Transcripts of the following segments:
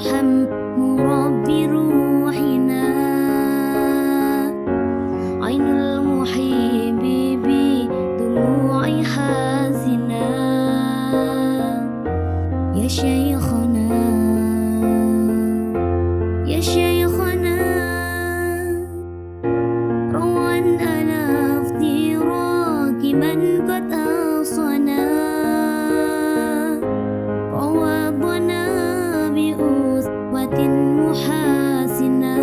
ارحمه ربي روحنا عين المحب بدموع حزنا يا شيخنا يا شيخنا روى على افتراك من قد أوصنا روضنا بأسوة محاسنة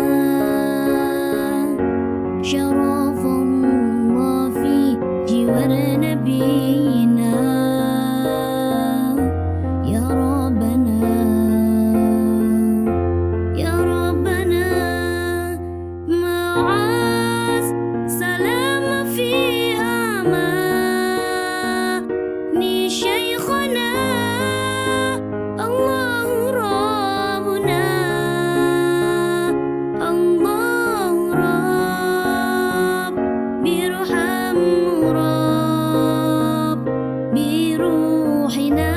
شرف الله في جوار نبينا يا ربنا يا ربنا مع السلام في أمان شيخنا الله ربنا الله رب بيرحم رب بروحنا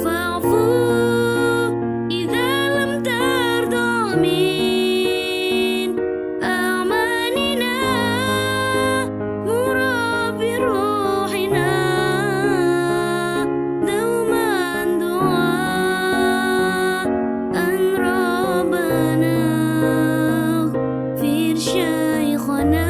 فاعفو إذا لم ترضى من أعمالنا مرب بروحنا دوما دعاء أن ربنا اغفر شيخنا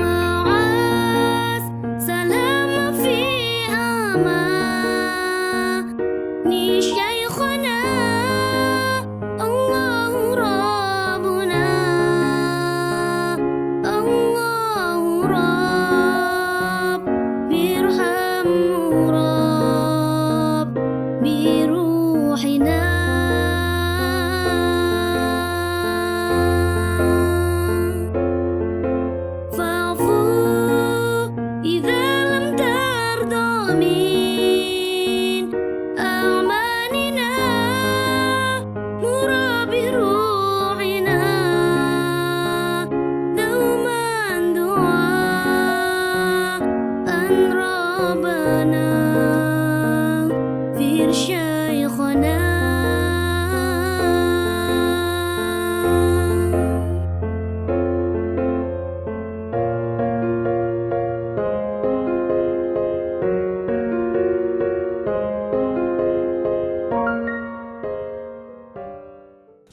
مع السلام في أمان شيخنا الله ربنا الله رب بيرحم رب بروحنا فاعفو إذا لم ترضى من أعمالنا مرب بروحنا دوما دعاء أن ربنا اغفر شيخنا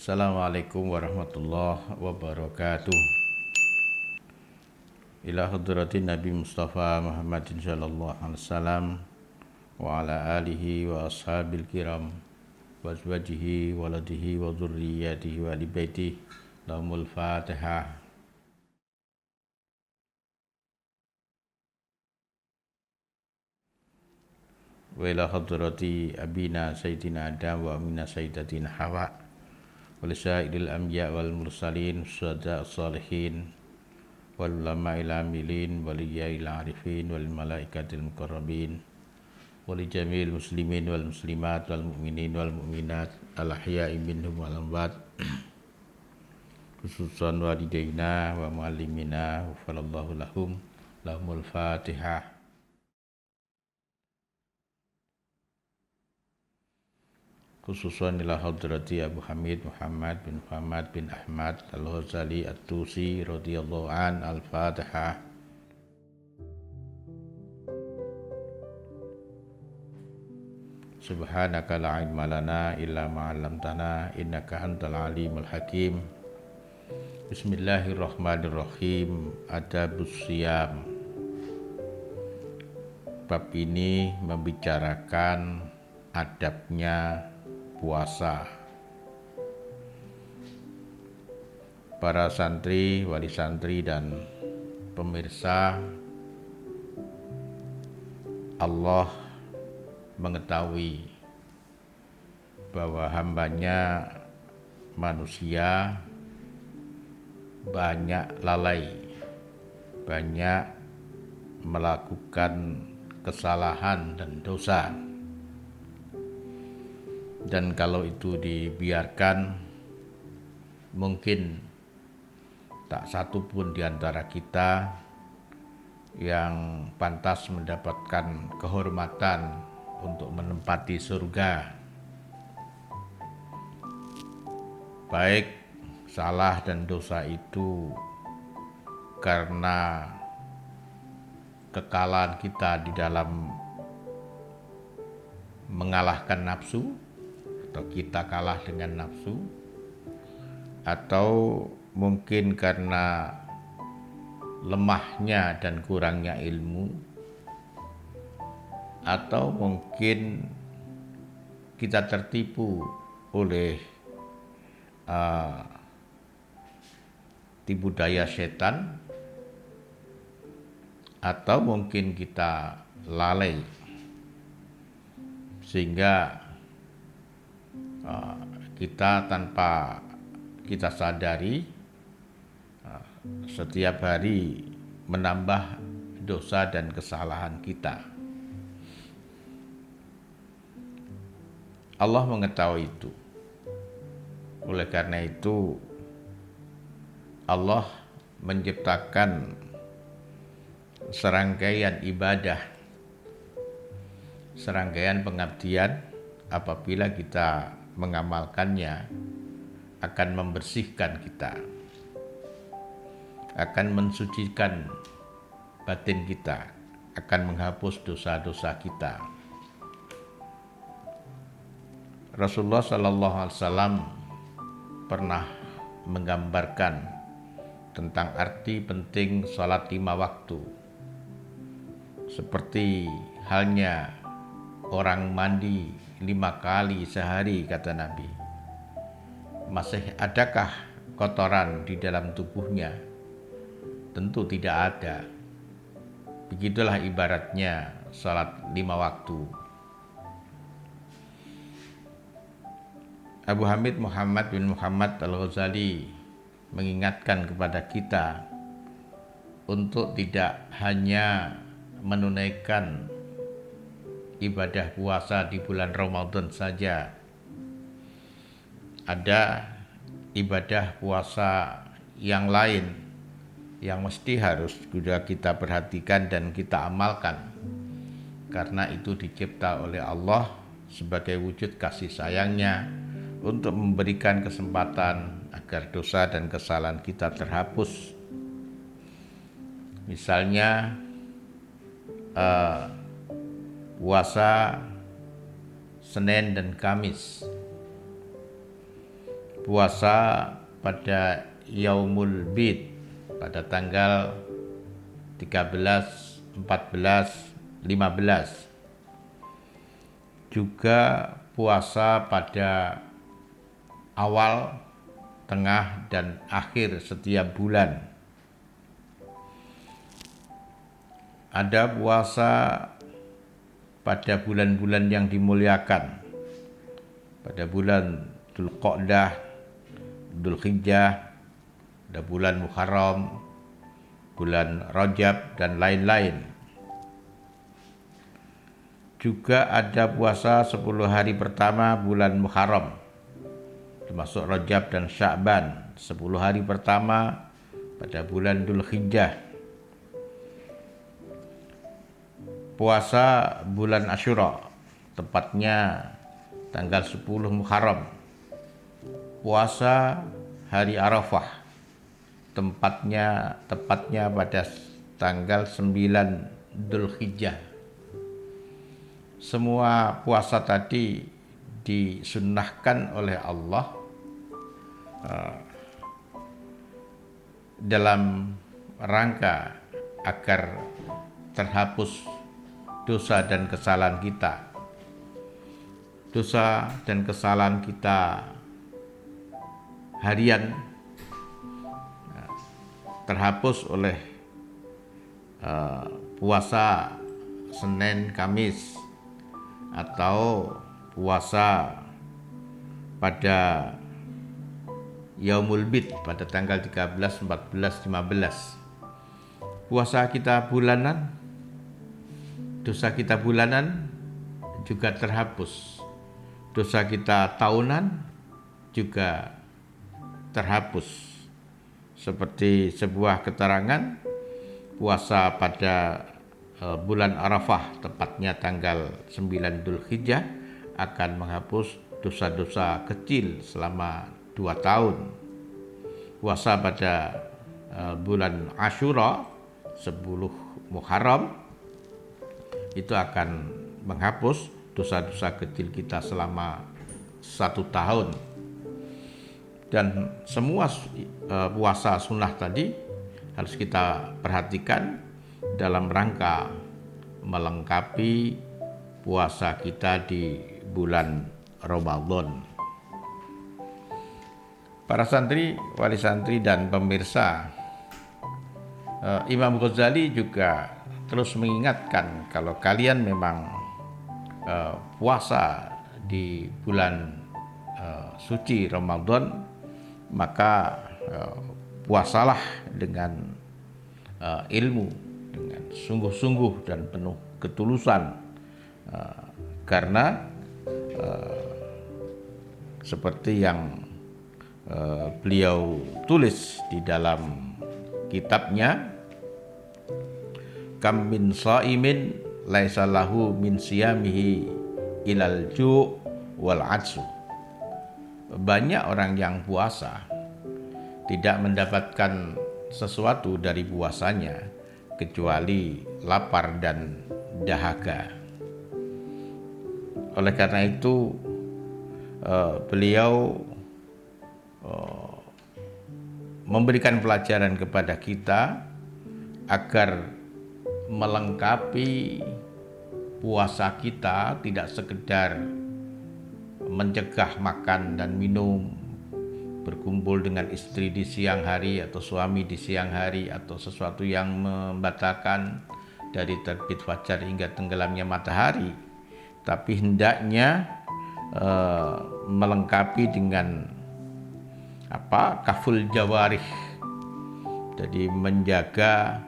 Assalamualaikum warahmatullahi wabarakatuh. Ila hadratin Nabi Mustafa Muhammadin sallallahu alaihi wasallam wa ala alihi wa ashabil kiram wa azwajihi waladihi wa dzurriyyatihi wa ali baitihi lahumul fatihah. Wa ila hadrati abina sayyidina Adam wa amina sayyidatina Hawa walisaidil anbiya wal mursalin syuhada salihin wal ulama'il amilin waliyail arifin wal malaikatil muqarrabin wali jamil muslimin wal muslimat wal mu'minin wal mu'minat al ahya'i minhum wal amwat khususan walidaina wa muallimina wa falallahu lahumul fatihah. Khususan ila hadrati Abu Hamid Muhammad bin Ahmad Al-Ghazali At-Tusi radhiyallahu an al-Fatihah. Subhanaka la ilma lana illa ma 'allamtana innaka antal alimul hakim. Bismillahirrahmanirrahim. Adabus siyam. Bab ini membicarakan adabnya puasa. para santri, wali santri dan pemirsa. Allah mengetahui bahwa hambanya manusia banyak lalai, banyak melakukan kesalahan dan dosa. Dan kalau itu dibiarkan, mungkin tak satu pun di antara kita yang pantas mendapatkan kehormatan untuk menempati surga. Baik salah dan dosa itu karena kekalahan kita di dalam mengalahkan nafsu, atau kita kalah dengan nafsu, atau mungkin karena lemahnya dan kurangnya ilmu, atau mungkin kita tertipu oleh tipu daya setan, atau mungkin kita lalai sehingga kita tanpa kita sadari setiap hari menambah dosa dan kesalahan kita. Allah mengetahui itu. Oleh karena itu Allah menciptakan serangkaian ibadah, serangkaian pengabdian apabila kita mengamalkannya akan membersihkan kita, akan mensucikan batin kita, akan menghapus dosa-dosa kita. Rasulullah SAW pernah menggambarkan tentang arti penting salat 5 waktu. Seperti halnya orang mandi 5 kali sehari, kata Nabi. Masih adakah kotoran di dalam tubuhnya? Tentu tidak ada. Begitulah ibaratnya salat 5 waktu. Abu Hamid Muhammad bin Muhammad Al-Ghazali mengingatkan kepada kita untuk tidak hanya menunaikan ibadah puasa di bulan Ramadan saja. Ada ibadah puasa yang lain yang mesti harus juga kita perhatikan dan kita amalkan, karena itu dicipta oleh Allah sebagai wujud kasih sayangnya untuk memberikan kesempatan agar dosa dan kesalahan kita terhapus. Misalnya puasa Senin dan Kamis, puasa pada Yaumul Bid pada tanggal 13, 14, 15. Juga puasa pada awal, tengah, dan akhir setiap bulan. Ada puasa pada bulan-bulan yang dimuliakan, pada bulan Dzulqa'dah, Dzulhijjah, ada bulan Muharram, bulan Rajab, dan lain-lain. Juga ada puasa 10 hari pertama bulan Muharram, termasuk Rajab dan Sya'ban, 10 hari pertama pada bulan Dzulhijjah. Puasa bulan Asyura, tepatnya tanggal 10 Muharram. Puasa hari Arafah, tepatnya pada tanggal 9 Dzulhijjah. Semua puasa tadi disunnahkan oleh Allah dalam rangka agar terhapus dosa dan kesalahan kita. Dosa dan kesalahan kita harian terhapus oleh puasa Senin Kamis atau puasa pada Yaumul Bid pada tanggal 13, 14, 15. Puasa kita bulanan, dosa kita bulanan juga terhapus. Dosa kita tahunan juga terhapus. Seperti sebuah keterangan, puasa pada bulan Arafah, tepatnya tanggal 9 Dzulhijjah, akan menghapus dosa-dosa kecil selama 2 tahun. Puasa pada bulan Asyura 10 Muharram itu akan menghapus dosa-dosa kecil kita selama 1 tahun. Dan semua puasa sunnah tadi harus kita perhatikan dalam rangka melengkapi puasa kita di bulan Ramadan. Para santri, wali santri dan pemirsa, Imam Ghazali juga terus mengingatkan kalau kalian memang puasa di bulan suci Ramadan, maka puasalah dengan ilmu, dengan sungguh-sungguh dan penuh ketulusan, karena seperti yang beliau tulis di dalam kitabnya, kam min shaimin laisa lahu min siyamihi ilal ju' wal 'atsu. Banyak orang yang puasa tidak mendapatkan sesuatu dari puasanya kecuali lapar dan dahaga. Oleh karena itu beliau memberikan pelajaran kepada kita agar melengkapi puasa kita tidak sekedar mencegah makan dan minum, berkumpul dengan istri di siang hari atau suami di siang hari, atau sesuatu yang membatalkan dari terbit fajar hingga tenggelamnya matahari, tapi hendaknya melengkapi dengan kaful jawarih, jadi menjaga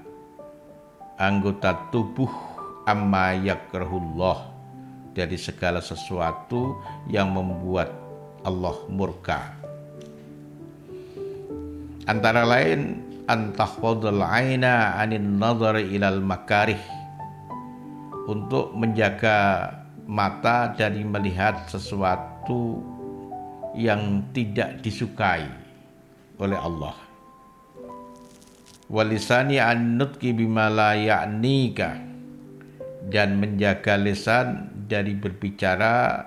anggota tubuh amma yakrahullah, dari segala sesuatu yang membuat Allah murka. Antara lain antahfadul aina anin nazari ilal makarih, untuk menjaga mata dari melihat sesuatu yang tidak disukai oleh Allah. Walisani an nutqi bima la ya'nika, dan menjaga lisan dari berbicara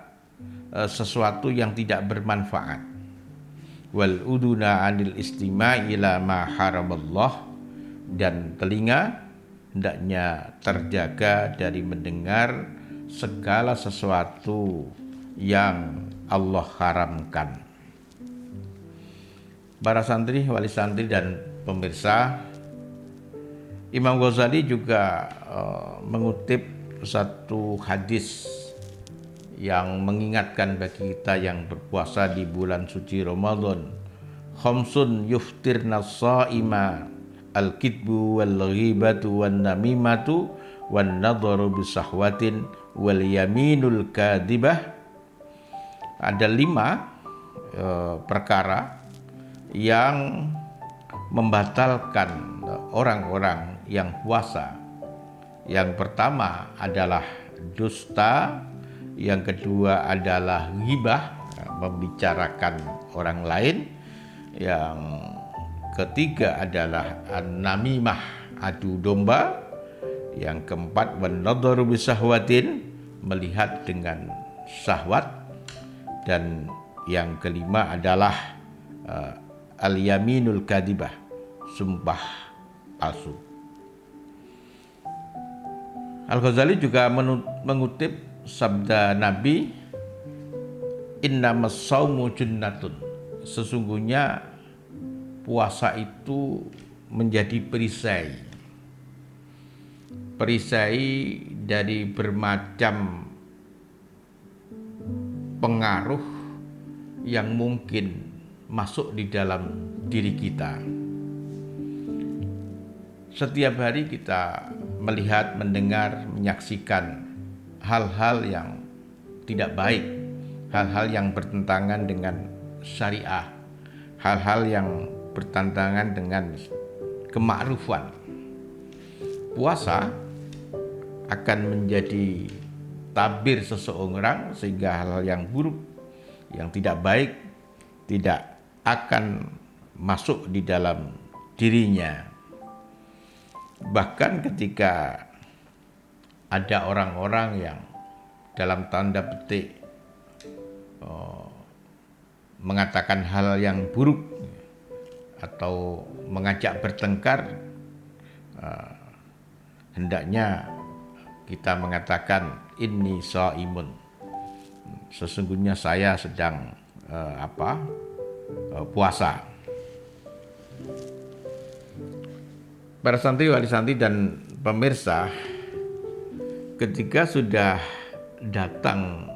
sesuatu yang tidak bermanfaat. Wal uduna anil istima'i ila ma haramallah, dan telinga hendaknya terjaga dari mendengar segala sesuatu yang Allah haramkan. Para santri, wali santri dan pemirsa, Imam Ghazali juga mengutip satu hadis yang mengingatkan bagi kita yang berpuasa di bulan suci Ramadan. Khamsun yuftirna shaima al-kidbu wal ghibatu wan namimatu wan nadharu bisahwatin wal yaminul kadhibah. Ada 5 perkara yang membatalkan orang-orang yang puasa. Yang pertama adalah dusta, yang kedua adalah ghibah, membicarakan orang lain, yang ketiga adalah namimah, adu domba, yang keempat wan nadharu bisahwatin, melihat dengan syahwat, dan yang kelima adalah al-yaminul kadhibah, sumpah palsu. Al-Ghazali juga mengutip sabda Nabi, innamas saumu junnatun, sesungguhnya puasa itu menjadi perisai. Perisai dari bermacam pengaruh yang mungkin masuk di dalam diri kita. Setiap hari kita melihat, mendengar, menyaksikan hal-hal yang tidak baik, hal-hal yang bertentangan dengan syariah, hal-hal yang bertentangan dengan kemakrufan. Puasa akan menjadi tabir seseorang sehingga hal-hal yang buruk, yang tidak baik tidak akan masuk di dalam dirinya. Bahkan ketika ada orang-orang yang dalam tanda petik mengatakan hal yang buruk atau mengajak bertengkar, hendaknya kita mengatakan inni shaimun, sesungguhnya saya sedang puasa. Para santri, wali santri dan pemirsa, ketika sudah datang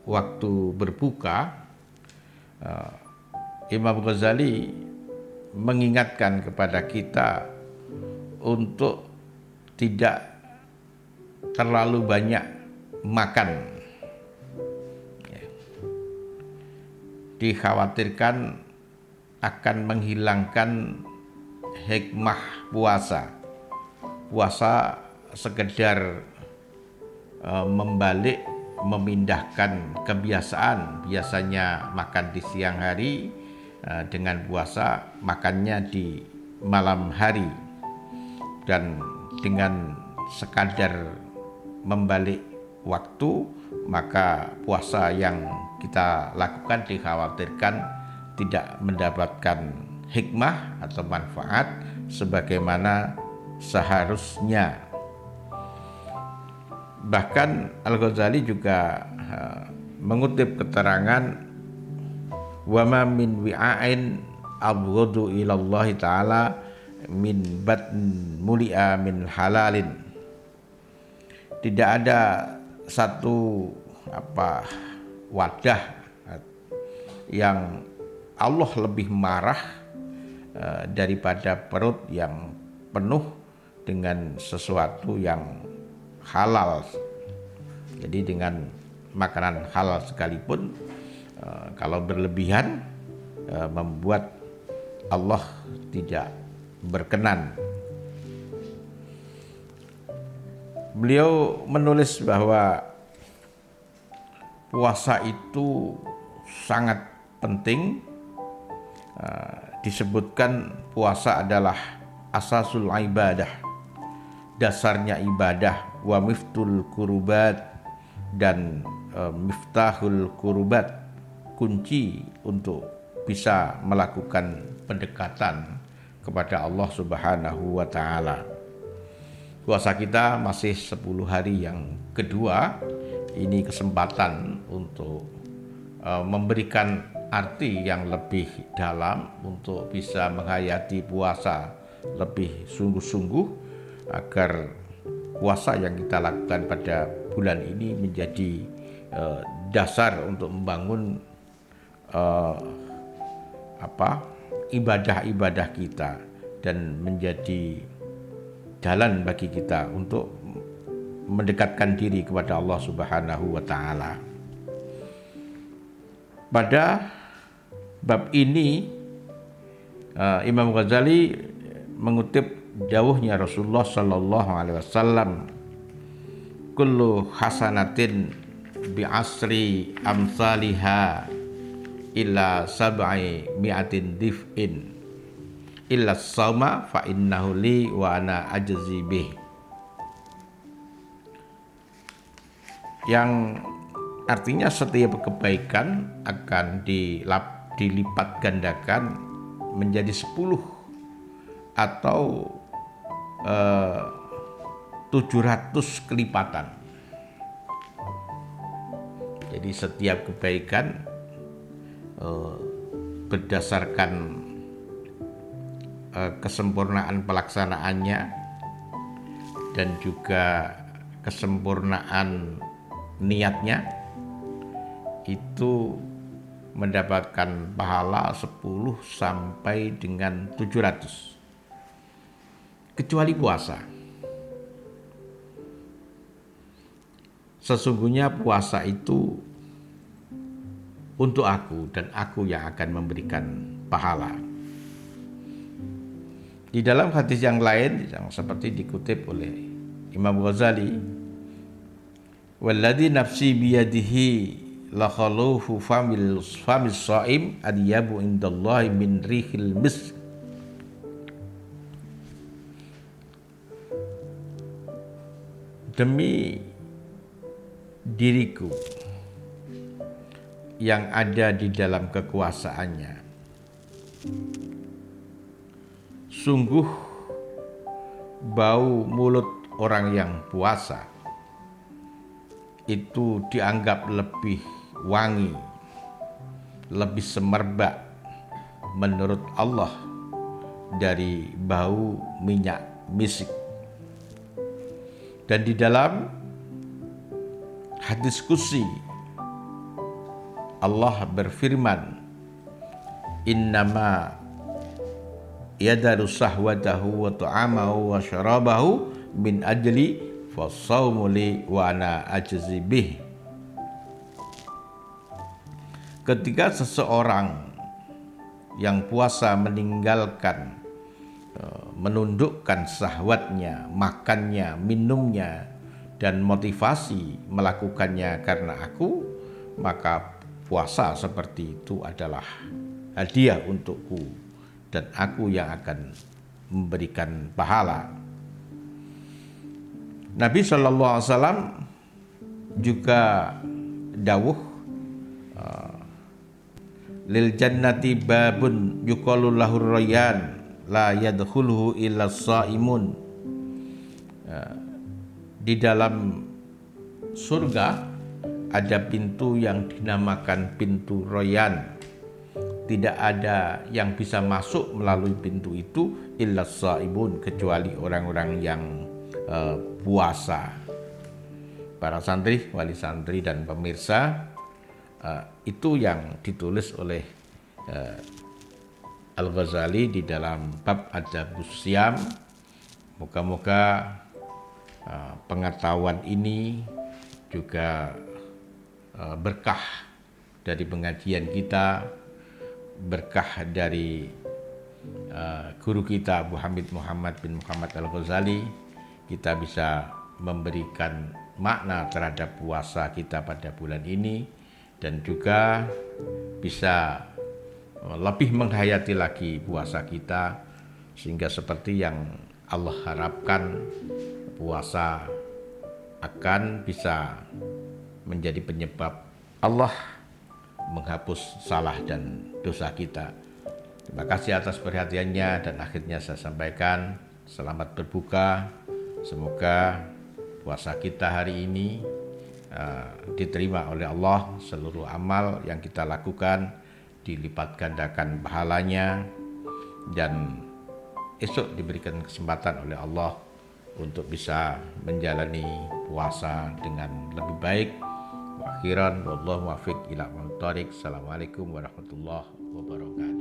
waktu berbuka, Imam Ghazali mengingatkan kepada kita untuk tidak terlalu banyak makan. Dikhawatirkan akan menghilangkan hikmah puasa. Puasa sekedar membalik, memindahkan kebiasaan. Biasanya makan di siang hari, dengan puasa makannya di malam hari. Dan dengan sekadar membalik waktu, maka puasa yang kita lakukan dikhawatirkan tidak mendapatkan hikmah atau manfaat sebagaimana seharusnya. Bahkan Al-Ghazali juga mengutip keterangan wa ma min wi'ain abghadu ilallahi ta'ala min batn mulia min halalin. Tidak ada satu wadah yang Allah lebih marah daripada perut yang penuh dengan sesuatu yang halal. Jadi dengan makanan halal sekalipun, kalau berlebihan membuat Allah tidak berkenan. Beliau menulis bahwa puasa itu sangat penting. Disebutkan puasa adalah asasul ibadah, dasarnya ibadah, wa miftul kurubat, dan miftahul kurubat, kunci untuk bisa melakukan pendekatan kepada Allah Subhanahu wa ta'ala. Puasa kita masih 10 hari yang kedua. Ini kesempatan untuk memberikan arti yang lebih dalam untuk bisa menghayati puasa lebih sungguh-sungguh, agar puasa yang kita lakukan pada bulan ini menjadi dasar untuk membangun ibadah-ibadah kita dan menjadi jalan bagi kita untuk mendekatkan diri kepada Allah Subhanahu wa ta'ala. Pada bab ini Imam Ghazali mengutip dawuhnya Rasulullah sallallahu alaihi wasallam, kullu hasanatin bi asri amsalha illa sab'i mi'atin dif'in illa shauma fa innahu li wa ana ajzi bih. Yang artinya setiap kebaikan akan dilipat gandakan menjadi 10 atau 700 kelipatan. Jadi setiap kebaikan berdasarkan kesempurnaan pelaksanaannya dan juga kesempurnaan niatnya itu mendapatkan pahala 10 sampai dengan 700, kecuali puasa. Sesungguhnya puasa itu untuk aku dan aku yang akan memberikan pahala. Di dalam hadis yang lain yang seperti dikutip oleh Imam Ghazali, walladzi nafsi biyadihi la khalufu famis shaim adyabu indallahi min rihil misk. Demi diriku yang ada di dalam kekuasaannya, sungguh bau mulut orang yang puasa itu dianggap lebih wangi, lebih semerbak menurut Allah dari bau minyak misik. Dan di dalam hadis qudsi Allah berfirman, innama yadaru sahwatahu wa ta'amahu wa syarabahu min ajli fasawmu li wa ana ajzi bih. Ketika seseorang yang puasa meninggalkan, menundukkan syahwatnya, makannya, minumnya, dan motivasi melakukannya karena aku, maka puasa seperti itu adalah hadiah untukku dan aku yang akan memberikan pahala. Nabi SAW juga dawuh, lil jannati babun yuqalu lahur rayyan la yadkhuluhu illa shaimun. Di dalam surga ada pintu yang dinamakan pintu Rayyan. Tidak ada yang bisa masuk melalui pintu itu illa shaimun, kecuali orang-orang yang puasa. Para santri, wali santri dan pemirsa, itu yang ditulis oleh Al-Ghazali di dalam bab Adabus Syam. Moga-moga pengetahuan ini juga berkah dari pengajian kita, berkah dari guru kita Abu Hamid Muhammad bin Muhammad Al-Ghazali. Kita bisa memberikan makna terhadap puasa kita pada bulan ini dan juga bisa lebih menghayati lagi puasa kita, sehingga seperti yang Allah harapkan, puasa akan bisa menjadi penyebab Allah menghapus salah dan dosa kita. Terima kasih atas perhatiannya, dan akhirnya saya sampaikan selamat berbuka. Semoga puasa kita hari ini diterima oleh Allah. Seluruh amal yang kita lakukan dilipat gandakan pahalanya, dan esok diberikan kesempatan oleh Allah untuk bisa menjalani puasa dengan lebih baik. Wa akhiran wallahu muwaffiq ila aqwamit thoriq. Assalamualaikum warahmatullahi wabarakatuh.